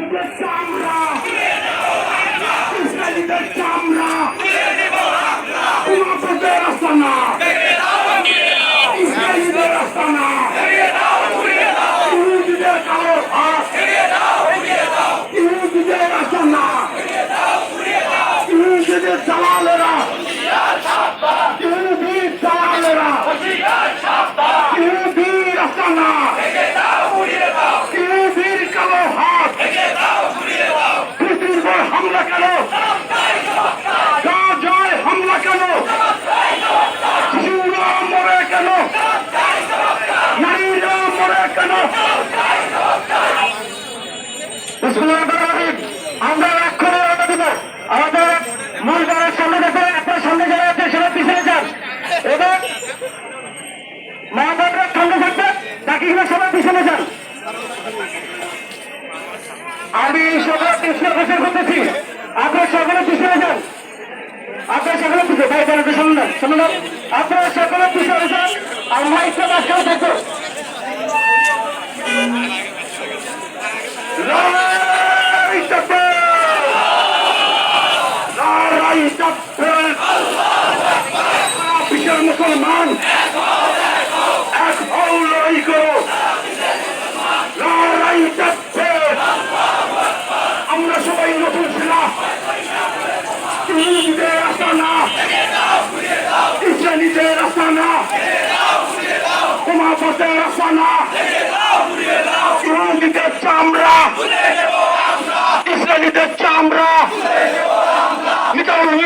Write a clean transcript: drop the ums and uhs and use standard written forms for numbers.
ইহুদিদের চামড়া, ইসরায়েলিদের চামড়া, উমাপদের আস্তানা, ইসরায়েলিদের আস্তানা, ইহুদিদের কালো হাত, ইহুদিদের আস্তানা, ইহুদিদের দালালেরা, ইহুদির দালালেরা, ইহুদির আস্তানা, ইহুদির কালো হাত, পৃথিবীর উপর হামলা কেন? গাজায় হামলা কেন? শিশুরা মরে কেন? নারীরা মরে কেন? আমরা এক্ষুনি রওনা দিব। আমাদের মূল দ্বারের সামনে দেখে আপনার সামনে যারা আছে সেটা পিছনে যান এবং মহানগররা সঙ্গে থাকবেন, বাকি সবাই পিছনে যান। আমি সবাই পিছনে ঘোষণা করতেছি, আপনার সকলে পিছনে যান, আপনার সকলে পিছিয়ে ভাই বোনকে শুনলেন শুনলেন, আপনারা সকলে পিছনে যান। আর মাইকটা বাসকাও থাকবো। মুসলমান এক হও, লড়াই করো, লড়াই যাচ্ছে। আমরা সবাই নতুন ছিলাম, ইহুদিদের আস্তানা, ইসরায়েলিদের আস্তানা, উমাপদের আস্তানা, ইহুদিদের চামড়া, ইসরায়েলিদের চামড়া।